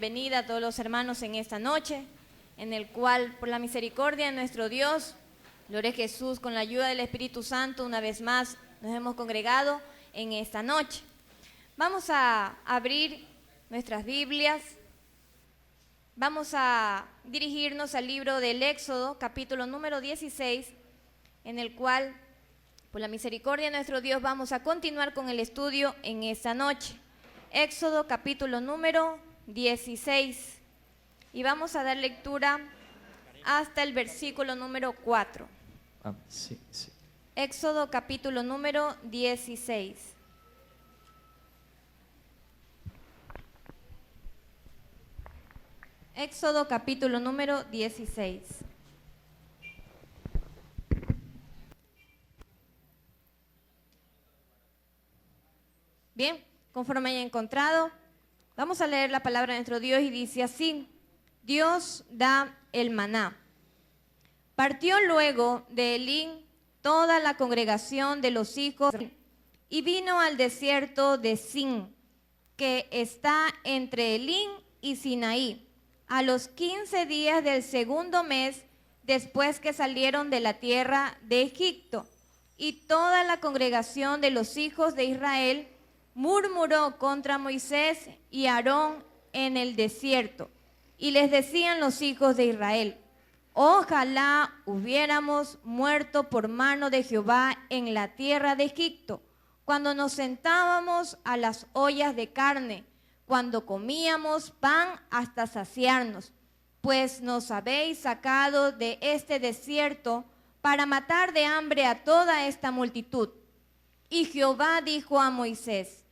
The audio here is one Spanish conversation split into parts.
bienvenida a todos los hermanos en esta noche, en el cual, por la misericordia de nuestro Dios, gloria a Jesús, con la ayuda del Espíritu Santo, una vez más nos hemos congregado en esta noche. Vamos a abrir nuestras Biblias, vamos a dirigirnos al libro del Éxodo, capítulo número 16, en el cual, por la misericordia de nuestro Dios, vamos a continuar con el estudio en esta noche. Éxodo, capítulo número 16. Y vamos a dar lectura hasta el versículo número 4. Sí. Éxodo, capítulo número 16. Éxodo, capítulo número 16. Bien, conforme haya encontrado, vamos a leer la palabra de nuestro Dios y dice así: Dios da el maná. Partió luego de Elín toda la congregación de los hijos y vino al desierto de Sin, que está entre Elín y Sinaí, a los 15 días del segundo mes después que salieron de la tierra de Egipto. Y toda la congregación de los hijos de Israel murmuró contra Moisés y Aarón en el desierto. Y les decían los hijos de Israel: ojalá hubiéramos muerto por mano de Jehová en la tierra de Egipto, cuando nos sentábamos a las ollas de carne, cuando comíamos pan hasta saciarnos, pues nos habéis sacado de este desierto para matar de hambre a toda esta multitud. Y Jehová dijo a Moisés: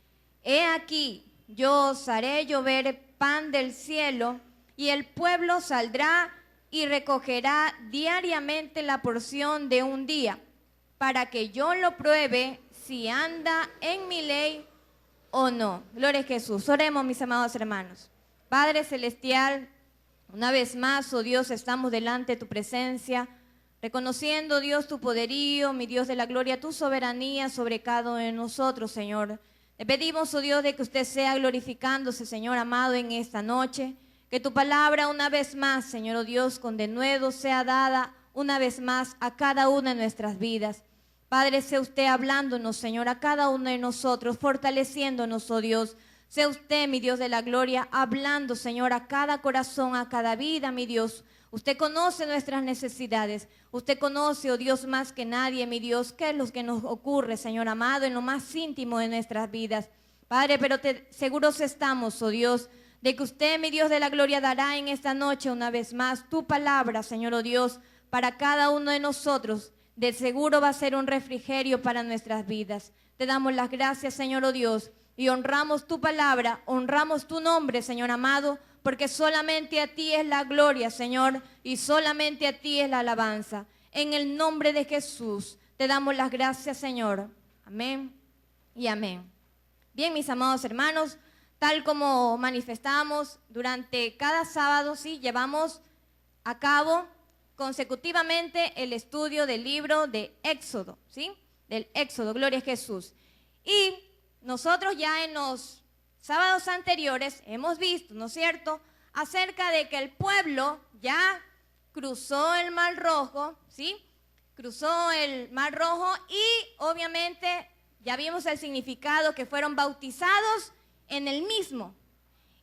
he aquí, yo os haré llover pan del cielo, y el pueblo saldrá y recogerá diariamente la porción de un día, para que yo lo pruebe si anda en mi ley o no. Gloria a Jesús. Oremos, mis amados hermanos. Padre Celestial, una vez más, oh Dios, estamos delante de tu presencia, reconociendo, Dios, tu poderío, mi Dios de la gloria, tu soberanía sobre cada uno de nosotros, Señor. Le pedimos, oh Dios, de que usted sea glorificándose, Señor amado, en esta noche. Que tu palabra una vez más, Señor, oh Dios, con denuedo sea dada una vez más a cada una de nuestras vidas. Padre, sea usted hablándonos, Señor, a cada uno de nosotros, fortaleciéndonos, oh Dios. Sea usted, mi Dios de la gloria, hablando, Señor, a cada corazón, a cada vida, mi Dios. Usted conoce nuestras necesidades. Usted conoce, oh Dios, más que nadie, mi Dios, qué es lo que nos ocurre, Señor amado, en lo más íntimo de nuestras vidas. Padre, pero seguros estamos, oh Dios, de que usted, mi Dios de la gloria, dará en esta noche una vez más tu palabra, Señor, oh Dios, para cada uno de nosotros. De seguro va a ser un refrigerio para nuestras vidas. Te damos las gracias, Señor, oh Dios, y honramos tu palabra, honramos tu nombre, Señor amado, porque solamente a ti es la gloria, Señor, y solamente a ti es la alabanza. En el nombre de Jesús te damos las gracias, Señor. Amén y amén. Bien, mis amados hermanos, tal como manifestamos durante cada sábado, sí, llevamos a cabo consecutivamente el estudio del libro de Éxodo, ¿sí? Del Éxodo, gloria a Jesús. Y nosotros ya en los sábados anteriores hemos visto, ¿no es cierto?, acerca de que el pueblo ya cruzó el Mar Rojo, ¿sí? Cruzó el Mar Rojo y obviamente ya vimos el significado, que fueron bautizados en el mismo.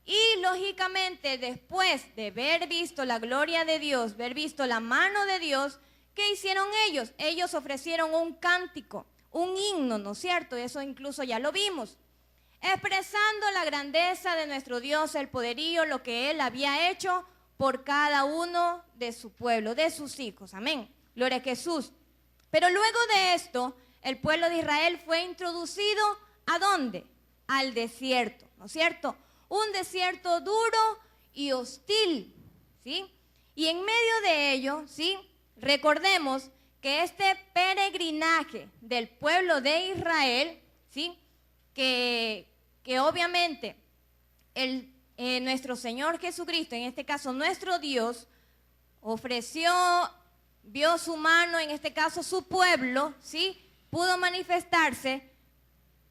Y lógicamente después de haber visto la gloria de Dios, haber visto la mano de Dios, ¿qué hicieron ellos? Ellos ofrecieron un cántico, un himno, ¿no es cierto? Eso incluso ya lo vimos, expresando la grandeza de nuestro Dios, el poderío, lo que Él había hecho por cada uno de su pueblo, de sus hijos. Amén. Gloria a Jesús. Pero luego de esto, el pueblo de Israel fue introducido ¿a dónde? Al desierto, ¿no es cierto? Un desierto duro y hostil, ¿sí? Y en medio de ello, ¿sí?, recordemos que este peregrinaje del pueblo de Israel, ¿sí?, que obviamente nuestro Señor Jesucristo, en este caso nuestro Dios, ofreció, vio su mano, en este caso su pueblo, ¿sí?, pudo manifestarse.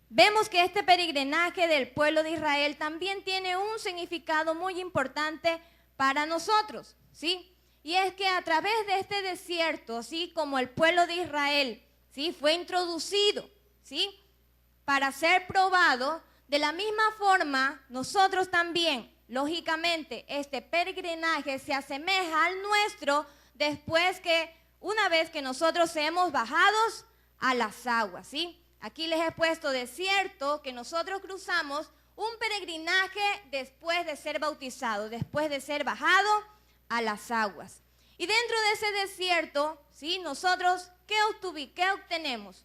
vemos que este peregrinaje del pueblo de Israel también tiene un significado muy importante para nosotros, ¿sí? Y es que a través de este desierto, ¿sí? Como el pueblo de Israel, ¿sí? Fue introducido, ¿sí? Para ser probado, de la misma forma, nosotros también, lógicamente, este peregrinaje se asemeja al nuestro una vez que nosotros seamos bajados a las aguas, ¿sí? Aquí les he puesto desierto, que nosotros cruzamos un peregrinaje después de ser bautizado, después de ser bajado a las aguas. Y dentro de ese desierto, ¿sí? Nosotros, ¿qué obtenemos?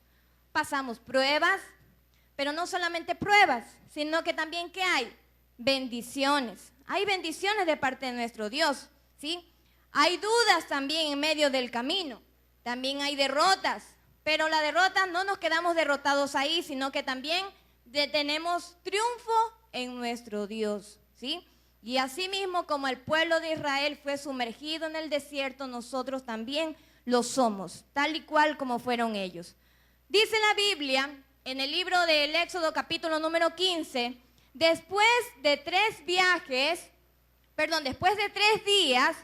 Pasamos pruebas, pero no solamente pruebas, sino que también, ¿qué hay? Bendiciones. Hay bendiciones de parte de nuestro Dios, ¿sí? Hay dudas también en medio del camino. También hay derrotas, pero la derrota no nos quedamos derrotados ahí, sino que también tenemos triunfo en nuestro Dios, ¿sí? Y así mismo como el pueblo de Israel fue sumergido en el desierto, nosotros también lo somos, tal y cual como fueron ellos. Dice la Biblia en el libro del Éxodo capítulo número 15, después de 3 días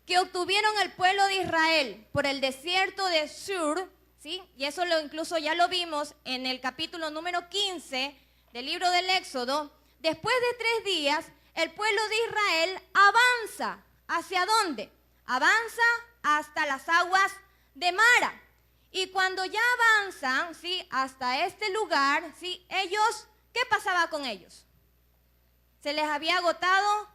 que obtuvieron el pueblo de Israel por el desierto de Shur, ¿sí? Y eso incluso ya lo vimos en el capítulo número 15 del libro del Éxodo. Después de 3 días, el pueblo de Israel avanza. ¿Hacia dónde? Avanza hasta las aguas de Mara. Y cuando ya avanzan, ¿sí? Hasta este lugar, ¿sí? Ellos, ¿qué pasaba con ellos? Se les había agotado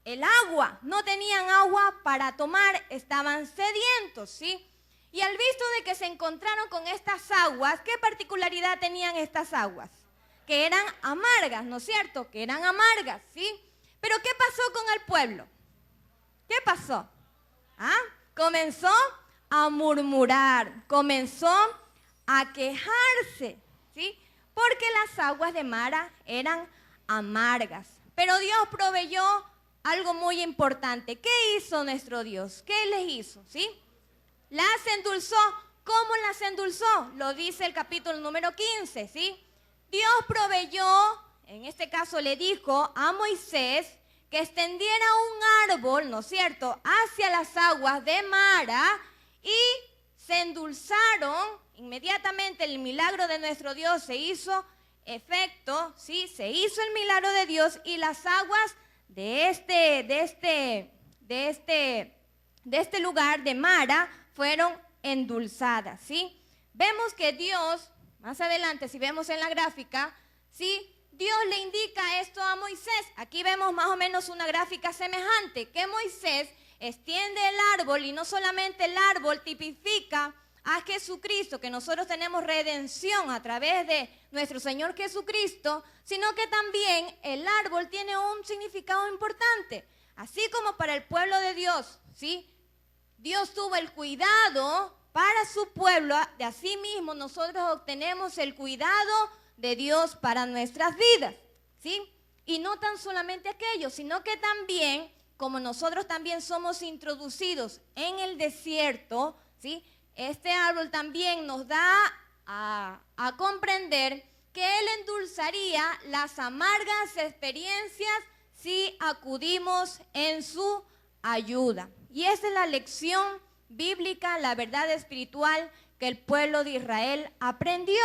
el agua. No tenían agua para tomar, estaban sedientos, ¿sí? Y al visto de que se encontraron con estas aguas, ¿qué particularidad tenían estas aguas? Que eran amargas, ¿no es cierto? Que eran amargas, ¿sí? Pero ¿qué pasó con el pueblo? ¿Qué pasó? Comenzó a murmurar, comenzó a quejarse, ¿sí? Porque las aguas de Mara eran amargas. Pero Dios proveyó algo muy importante. ¿Qué hizo nuestro Dios? ¿Qué les hizo? ¿Sí? Las endulzó. ¿Cómo las endulzó? Lo dice el capítulo número 15, ¿sí? Dios proveyó, en este caso le dijo a Moisés que extendiera un árbol, ¿no es cierto?, hacia las aguas de Mara y se endulzaron. Inmediatamente el milagro de nuestro Dios se hizo efecto, ¿sí? Se hizo el milagro de Dios y las aguas de este lugar de Mara fueron endulzadas, ¿sí? Vemos que Dios, más adelante si vemos en la gráfica, ¿sí? Dios le indica esto a Moisés. Aquí vemos más o menos una gráfica semejante, que Moisés extiende el árbol y no solamente el árbol tipifica a Jesucristo, que nosotros tenemos redención a través de nuestro Señor Jesucristo, sino que también el árbol tiene un significado importante. Así como para el pueblo de Dios, ¿sí? Dios tuvo el cuidado para su pueblo, de así mismo nosotros obtenemos el cuidado de Dios para nuestras vidas, ¿sí? Y no tan solamente aquello, sino que también, como nosotros también somos introducidos en el desierto, ¿sí? Este árbol también nos da a comprender que Él endulzaría las amargas experiencias si acudimos en su ayuda. Y esa es la lección bíblica, la verdad espiritual que el pueblo de Israel aprendió,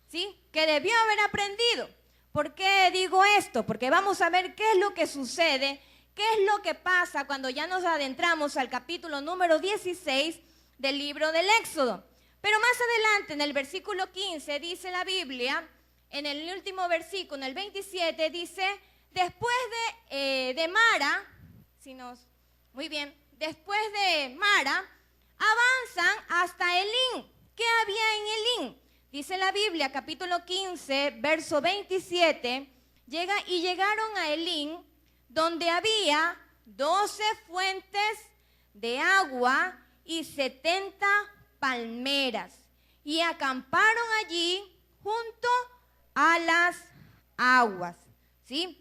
¿sí? Que debió haber aprendido. ¿Por qué digo esto? Porque vamos a ver qué es lo que sucede, qué es lo que pasa cuando ya nos adentramos al capítulo número 16 del libro del Éxodo. Pero más adelante, en el versículo 15, dice la Biblia, en el último versículo, en el 27, dice, después de Mara, muy bien, después de Mara, avanzan hasta Elín. ¿Qué había en Elín? Dice la Biblia, capítulo 15, verso 27, llegaron a Elín, donde había 12 fuentes de agua y 70 palmeras, y acamparon allí junto a las aguas, ¿sí?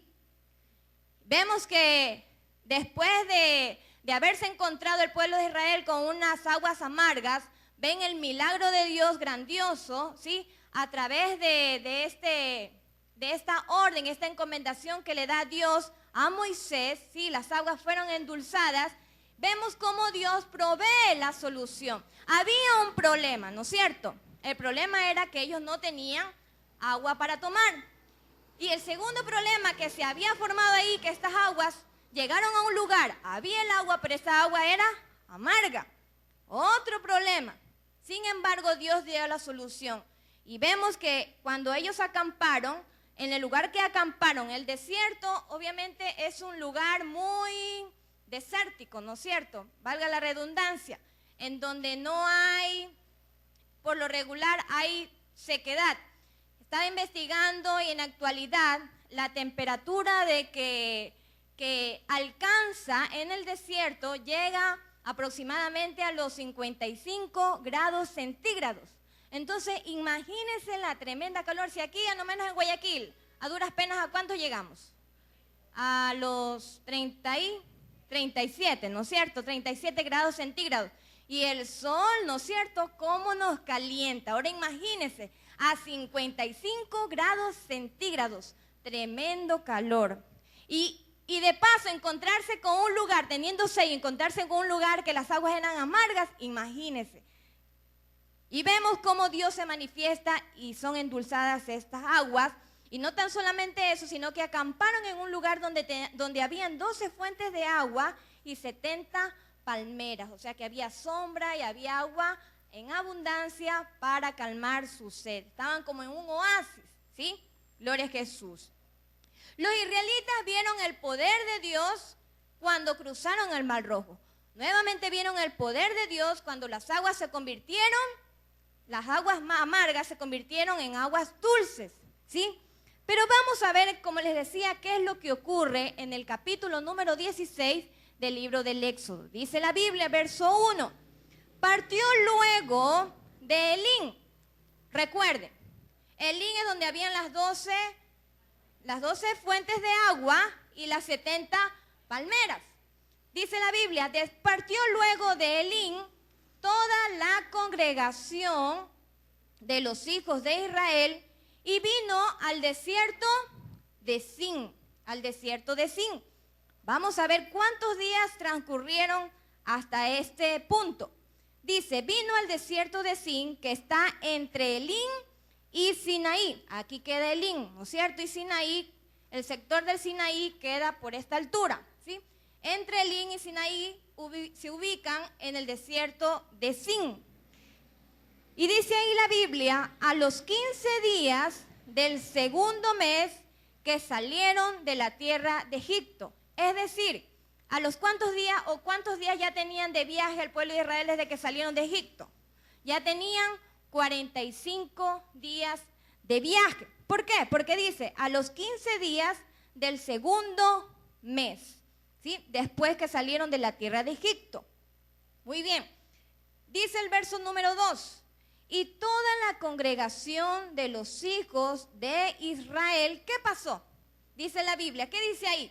Vemos que después de haberse encontrado el pueblo de Israel con unas aguas amargas, ven el milagro de Dios grandioso, ¿sí? a través de esta orden, esta encomendación que le da Dios a Moisés, ¿sí? Las aguas fueron endulzadas. Vemos cómo Dios provee la solución. Había un problema, ¿no es cierto? El problema era que ellos no tenían agua para tomar. Y el segundo problema que se había formado ahí, que estas aguas llegaron a un lugar, había el agua, pero esta agua era amarga. Otro problema. Sin embargo, Dios dio la solución. Y vemos que cuando ellos acamparon, en el lugar que acamparon, el desierto, obviamente es un lugar muy desértico, ¿no es cierto? Valga la redundancia, en donde no hay, por lo regular, hay sequedad. Estaba investigando y en la actualidad la temperatura que alcanza en el desierto llega aproximadamente a los 55 grados centígrados. Entonces, imagínense la tremenda calor. Si aquí, a no menos en Guayaquil, a duras penas, ¿a cuánto llegamos? A los 37, ¿no es cierto? 37 grados centígrados. Y el sol, ¿no es cierto?, cómo nos calienta. Ahora imagínense, a 55 grados centígrados. Tremendo calor. Y de paso, encontrarse con un lugar, teniendo sed, encontrarse con un lugar que las aguas eran amargas, imagínense. Y vemos cómo Dios se manifiesta y son endulzadas estas aguas. Y no tan solamente eso, sino que acamparon en un lugar donde habían 12 fuentes de agua y 70 palmeras. O sea que había sombra y había agua en abundancia para calmar su sed. Estaban como en un oasis, ¿sí? Gloria a Jesús. Los israelitas vieron el poder de Dios cuando cruzaron el Mar Rojo. Nuevamente vieron el poder de Dios cuando las aguas se convirtieron, las aguas más amargas se convirtieron en aguas dulces, ¿sí? Pero vamos a ver, como les decía, qué es lo que ocurre en el capítulo número 16 del libro del Éxodo. Dice la Biblia, verso 1. Partió luego de Elín. Recuerden, Elín es donde habían las 12 fuentes de agua y las 70 palmeras. Dice la Biblia, partió luego de Elín toda la congregación de los hijos de Israel y vino al desierto de Sin, Vamos a ver cuántos días transcurrieron hasta este punto. Dice, vino al desierto de Sin, que está entre Elín y Sinaí. Aquí queda Elín, ¿no es cierto? Y Sinaí, el sector del Sinaí queda por esta altura, ¿sí? Entre Elín y Sinaí se ubican en el desierto de Sin. Y dice ahí la Biblia, a los 15 días del segundo mes que salieron de la tierra de Egipto. Es decir, ¿a los cuántos días ya tenían de viaje el pueblo de Israel desde que salieron de Egipto? Ya tenían 45 días de viaje. ¿Por qué? Porque dice, a los 15 días del segundo mes, ¿sí? Después que salieron de la tierra de Egipto. Muy bien. Dice el verso número 2. Y toda la congregación de los hijos de Israel, ¿qué pasó? Dice la Biblia, ¿qué dice ahí?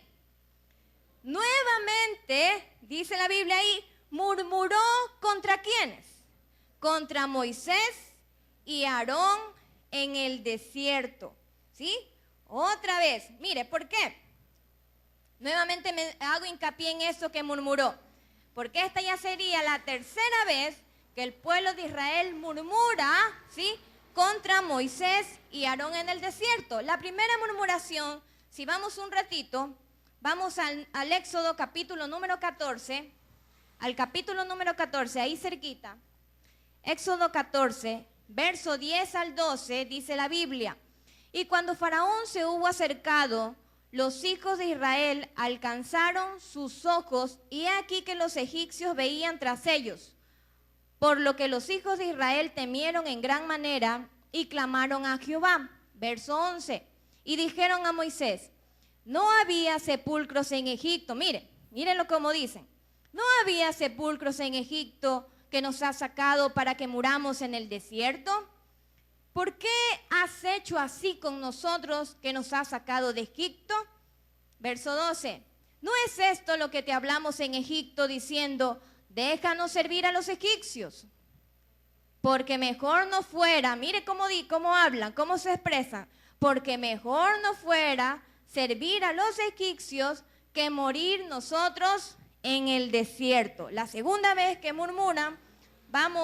Nuevamente, dice la Biblia ahí, murmuró ¿contra quiénes? Contra Moisés y Aarón en el desierto, ¿sí? Otra vez, mire, ¿por qué? Nuevamente me hago hincapié en eso que murmuró, porque esta ya sería la tercera vez que el pueblo de Israel murmura, ¿sí?, contra Moisés y Aarón en el desierto. La primera murmuración, si vamos un ratito, vamos al Éxodo capítulo número 14, al capítulo número 14, ahí cerquita. Éxodo 14, verso 10 al 12, dice la Biblia. Y cuando Faraón se hubo acercado, los hijos de Israel alcanzaron sus ojos, y he aquí que los egipcios veían tras ellos. Por lo que los hijos de Israel temieron en gran manera y clamaron a Jehová. Verso 11. Y dijeron a Moisés, no había sepulcros en Egipto. Mírenlo como dicen. No había sepulcros en Egipto que nos ha sacado para que muramos en el desierto. ¿Por qué has hecho así con nosotros que nos has sacado de Egipto? Verso 12. ¿No es esto lo que te hablamos en Egipto diciendo, déjanos servir a los egipcios? porque mejor no fuera, mire cómo hablan, cómo se expresan, porque mejor no fuera servir a los egipcios que morir nosotros en el desierto. La segunda vez que murmuran,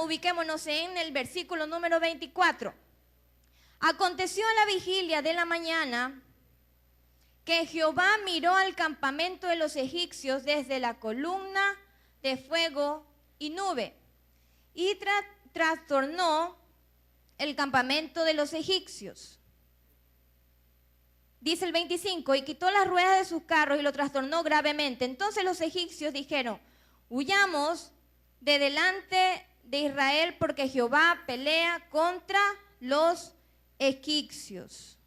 ubiquémonos en el versículo número 24. Aconteció a la vigilia de la mañana que Jehová miró al campamento de los egipcios desde la columna de fuego y nube y trastornó el campamento de los egipcios. Dice el 25, y quitó las ruedas de sus carros y lo trastornó gravemente. Entonces los egipcios dijeron, huyamos de delante de Israel porque Jehová pelea contra los egipcios.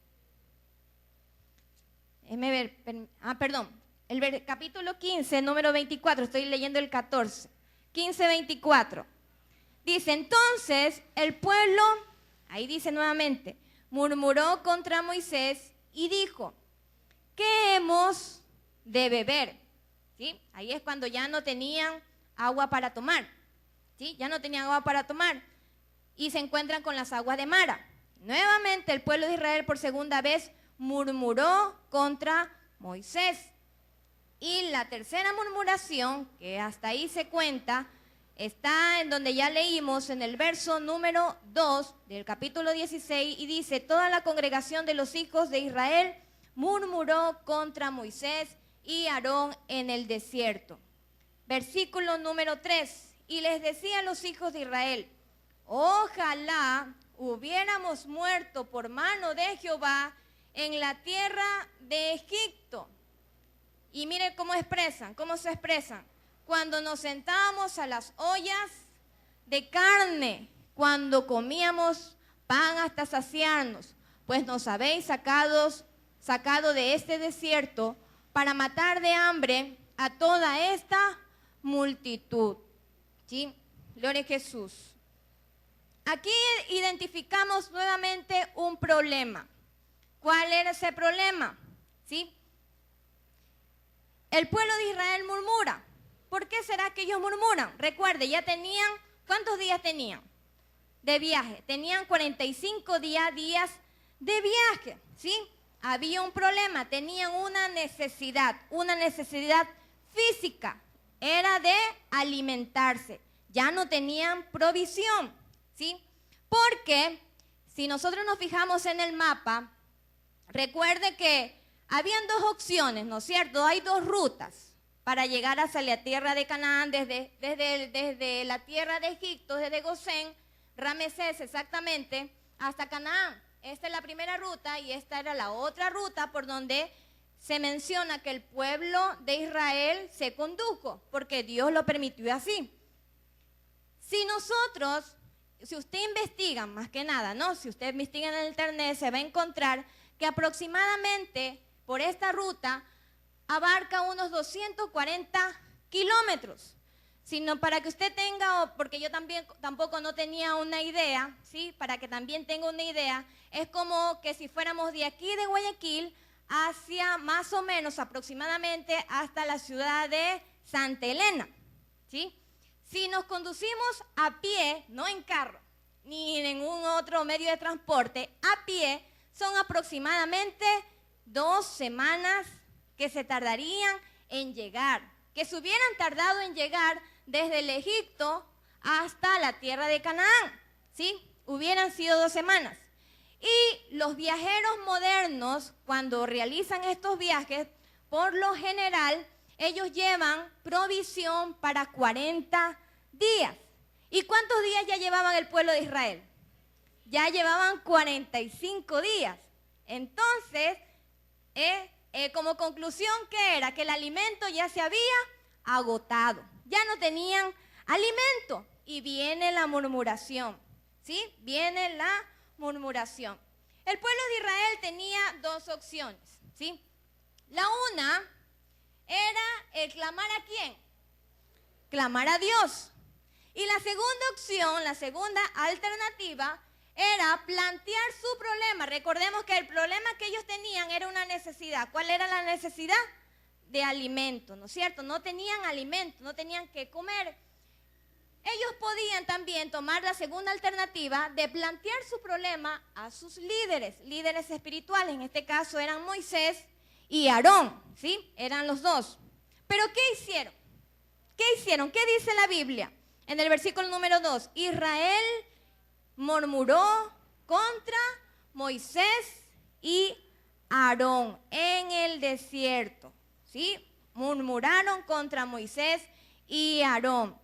Capítulo 15, número 24, estoy leyendo el 14. 15, 24. Dice, entonces el pueblo, ahí dice nuevamente, murmuró contra Moisés y dijo, ¿qué hemos de beber? ¿Sí? Ahí es cuando ya no tenían agua para tomar. ¿Sí? Ya no tenían agua para tomar y se encuentran con las aguas de Mara. Nuevamente el pueblo de Israel por segunda vez murmuró contra Moisés. Y la tercera murmuración, que hasta ahí se cuenta, está en donde ya leímos en el verso número 2 del capítulo 16 y dice, toda la congregación de los hijos de Israel murmuró contra Moisés y Aarón en el desierto. Versículo número 3, y les decía a los hijos de Israel, ojalá hubiéramos muerto por mano de Jehová en la tierra de Egipto. Y mire cómo se expresan. Cuando nos sentábamos a las ollas de carne, cuando comíamos pan hasta saciarnos, pues nos habéis sacado de este desierto para matar de hambre a toda esta multitud. ¿Sí? Gloria a Jesús. Aquí identificamos nuevamente un problema. ¿Cuál era ese problema? ¿Sí? El pueblo de Israel murmura. ¿Por qué será que ellos murmuran? Recuerde, ya tenían, ¿cuántos días tenían de viaje? Tenían 45 días de viaje, ¿sí? Había un problema, tenían una necesidad física, era de alimentarse. Ya no tenían provisión, ¿sí? Porque si nosotros nos fijamos en el mapa, recuerde que habían dos opciones, ¿no es cierto? Hay dos rutas para llegar hacia la tierra de Canaán, desde la tierra de Egipto, desde Gosén, Ramesés exactamente, hasta Canaán. Esta es la primera ruta y esta era la otra ruta por donde se menciona que el pueblo de Israel se condujo, porque Dios lo permitió así. Si usted investiga, más que nada, ¿no? Si usted investiga en el internet, se va a encontrar que aproximadamente por esta ruta abarca unos 240 kilómetros. Sino para que usted tenga, porque yo tampoco no tenía una idea, ¿sí? Para que también tenga una idea, es como que si fuéramos de aquí de Guayaquil hacia más o menos aproximadamente hasta la ciudad de Santa Elena, ¿sí? Si nos conducimos a pie, no en carro, ni en ningún otro medio de transporte, a pie, son aproximadamente 2 semanas que se tardarían en llegar, que se hubieran tardado en llegar desde el Egipto hasta la tierra de Canaán, ¿sí? Hubieran sido 2 semanas. Y los viajeros modernos, cuando realizan estos viajes, por lo general, ellos llevan provisión para 40 días. ¿Y cuántos días ya llevaban el pueblo de Israel? Ya llevaban 45 días. Entonces, como conclusión, ¿qué era? Que el alimento ya se había agotado. Ya no tenían alimento. Y viene la murmuración, ¿sí? Viene la murmuración. El pueblo de Israel tenía 2 opciones, ¿sí? La una era el clamar ¿a quién? Clamar a Dios. Y la segunda opción, la segunda alternativa, era plantear su problema. Recordemos que el problema que ellos tenían era una necesidad. ¿Cuál era la necesidad? De alimento, ¿no es cierto? No tenían alimento, no tenían que comer. ellos podían también tomar la segunda alternativa de plantear su problema a sus líderes espirituales. En este caso eran Moisés y Aarón, ¿sí? Eran los dos. Pero ¿qué hicieron? ¿Qué hicieron? ¿Qué dice la Biblia? En el versículo número 2, Israel murmuró contra Moisés y Aarón en el desierto, ¿sí? Murmuraron contra Moisés y Aarón.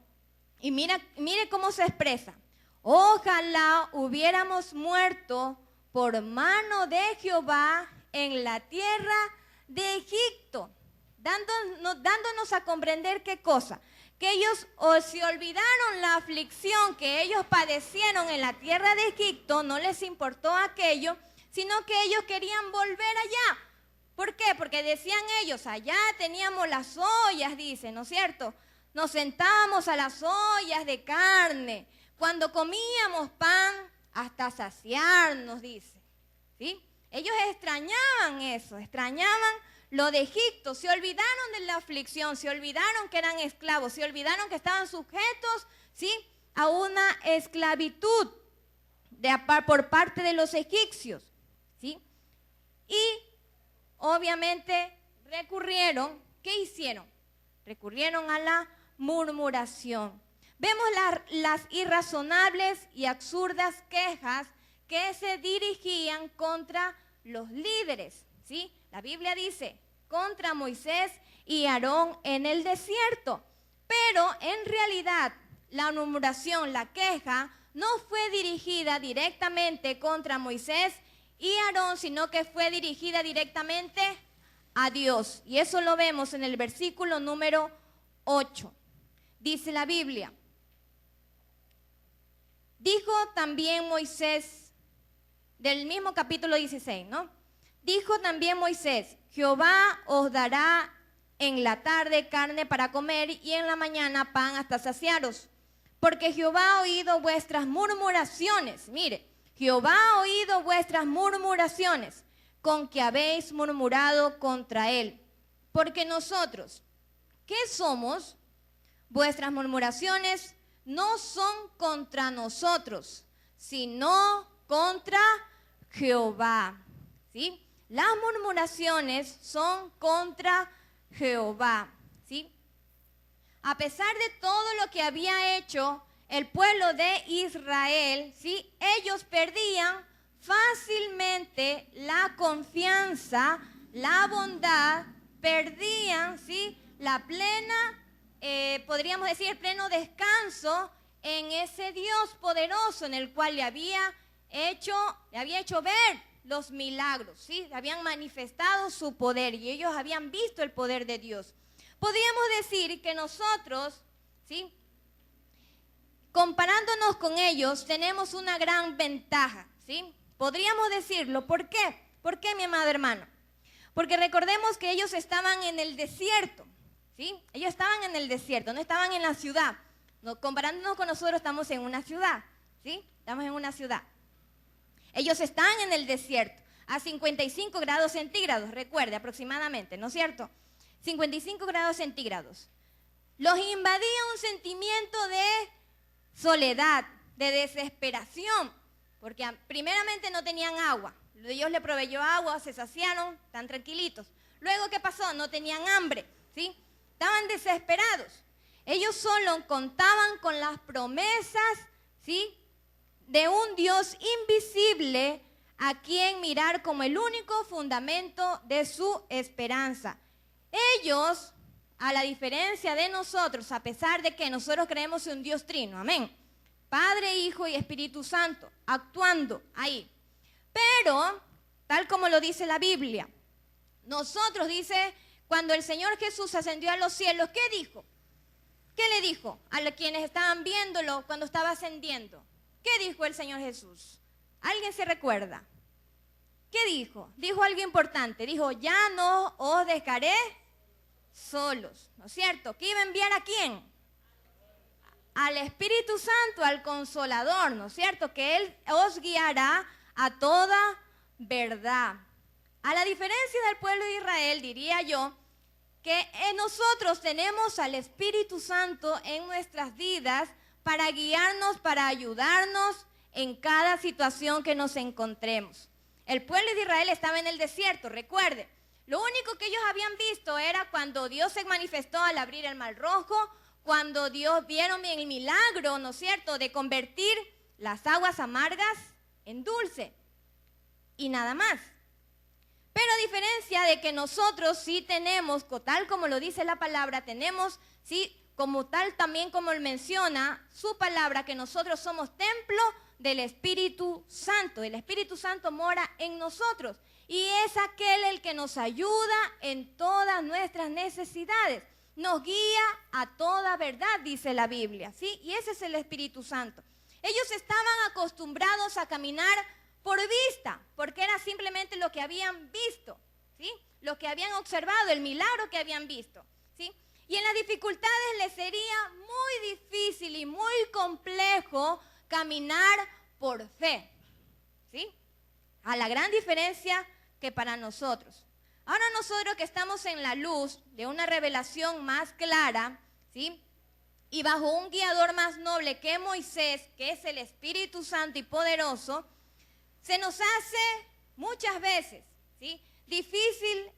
Y mire cómo se expresa. Ojalá hubiéramos muerto por mano de Jehová en la tierra de Egipto, dándonos a comprender qué cosa. Que ellos se olvidaron la aflicción que ellos padecieron en la tierra de Egipto, no les importó aquello, sino que ellos querían volver allá. ¿Por qué? Porque decían ellos, allá teníamos las ollas, dice, ¿no es cierto? Nos sentábamos a las ollas de carne, cuando comíamos pan hasta saciarnos, dice, ¿sí? Ellos extrañaban eso, extrañaban lo de Egipto, se olvidaron de la aflicción, se olvidaron que eran esclavos, se olvidaron que estaban sujetos, ¿sí?, a una esclavitud por parte de los egipcios, ¿sí? Y obviamente recurrieron, ¿qué hicieron? Recurrieron a la murmuración. Vemos las irrazonables y absurdas quejas que se dirigían contra los líderes, ¿sí? La Biblia dice, contra Moisés y Aarón en el desierto. Pero en realidad la murmuración, la queja, no fue dirigida directamente contra Moisés y Aarón, sino que fue dirigida directamente a Dios. Y eso lo vemos en el versículo número 8. Dice la Biblia, dijo también Moisés, del mismo capítulo 16, ¿no? Dijo también Moisés, Jehová os dará en la tarde carne para comer y en la mañana pan hasta saciaros. Porque Jehová ha oído vuestras murmuraciones. Mire, Jehová ha oído vuestras murmuraciones con que habéis murmurado contra él. Porque nosotros, ¿qué somos? Vuestras murmuraciones no son contra nosotros, sino contra Jehová. ¿Sí? Las murmuraciones son contra Jehová, ¿sí? A pesar de todo lo que había hecho el pueblo de Israel, ¿sí?, ellos perdían fácilmente la confianza, la bondad, perdían, ¿sí?, la plena, podríamos decir, el pleno descanso en ese Dios poderoso en el cual le había hecho ver los milagros, ¿sí? Habían manifestado su poder y ellos habían visto el poder de Dios. Podríamos decir que nosotros, ¿sí?, comparándonos con ellos, tenemos una gran ventaja, ¿sí? Podríamos decirlo. ¿Por qué? ¿Por qué, mi amado hermano? Porque recordemos que ellos estaban en el desierto, ¿sí? Ellos estaban en el desierto, no estaban en la ciudad. Comparándonos con nosotros, estamos en una ciudad, ¿sí? Estamos en una ciudad. Ellos están en el desierto, a 55 grados centígrados, recuerde, aproximadamente, ¿no es cierto? 55 grados centígrados. Los invadía un sentimiento de soledad, de desesperación, porque primeramente no tenían agua. Dios les proveyó agua, se saciaron, están tranquilitos. Luego, ¿qué pasó? No tenían hambre, ¿sí? Estaban desesperados. Ellos solo contaban con las promesas, ¿sí?, de un Dios invisible a quien mirar como el único fundamento de su esperanza. Ellos, a la diferencia de nosotros, a pesar de que nosotros creemos en un Dios trino, amén, Padre, Hijo y Espíritu Santo, actuando ahí. Pero, tal como lo dice la Biblia, nosotros, dice, cuando el Señor Jesús ascendió a los cielos, ¿qué dijo? ¿Qué le dijo a quienes estaban viéndolo cuando estaba ascendiendo? ¿Qué dijo el Señor Jesús? ¿Alguien se recuerda? ¿Qué dijo? Dijo algo importante. Dijo, ya no os dejaré solos, ¿no es cierto? ¿Qué iba a enviar a quién? Al Espíritu Santo, al Consolador, ¿no es cierto? Que Él os guiará a toda verdad. A la diferencia del pueblo de Israel, diría yo, que nosotros tenemos al Espíritu Santo en nuestras vidas para guiarnos, para ayudarnos en cada situación que nos encontremos. El pueblo de Israel estaba en el desierto, recuerde. Lo único que ellos habían visto era cuando Dios se manifestó al abrir el Mar Rojo, cuando Dios vieron el milagro, ¿no es cierto?, de convertir las aguas amargas en dulce y nada más. Pero a diferencia de que nosotros sí tenemos, tal como lo dice la palabra, tenemos, sí, como tal también como él menciona su palabra, que nosotros somos templo del Espíritu Santo. El Espíritu Santo mora en nosotros y es aquel el que nos ayuda en todas nuestras necesidades. Nos guía a toda verdad, dice la Biblia, ¿sí? Y ese es el Espíritu Santo. Ellos estaban acostumbrados a caminar por vista, porque era simplemente lo que habían visto, ¿sí? Lo que habían observado, el milagro que habían visto, ¿sí? Y en las dificultades les sería muy difícil y muy complejo caminar por fe, ¿sí? A la gran diferencia que para nosotros. Ahora nosotros que estamos en la luz de una revelación más clara, ¿sí?, y bajo un guiador más noble que Moisés, que es el Espíritu Santo y poderoso, se nos hace muchas veces, ¿sí?, difícil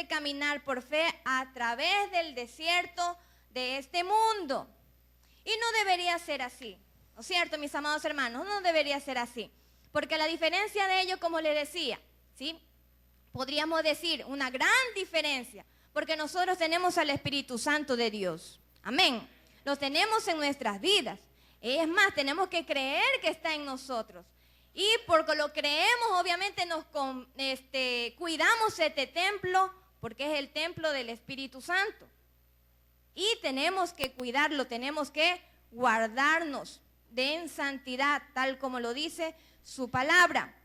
caminar por fe a través del desierto de este mundo. Y no debería ser así, ¿no es cierto, mis amados hermanos? No debería ser así, porque la diferencia de ello, como les decía, ¿sí?, podríamos decir una gran diferencia, porque nosotros tenemos al Espíritu Santo de Dios. Amén. Lo tenemos en nuestras vidas. Es más, tenemos que creer que está en nosotros. Y porque lo creemos, obviamente nos cuidamos este templo, porque es el templo del Espíritu Santo. Y tenemos que cuidarlo, tenemos que guardarnos en santidad, tal como lo dice su palabra.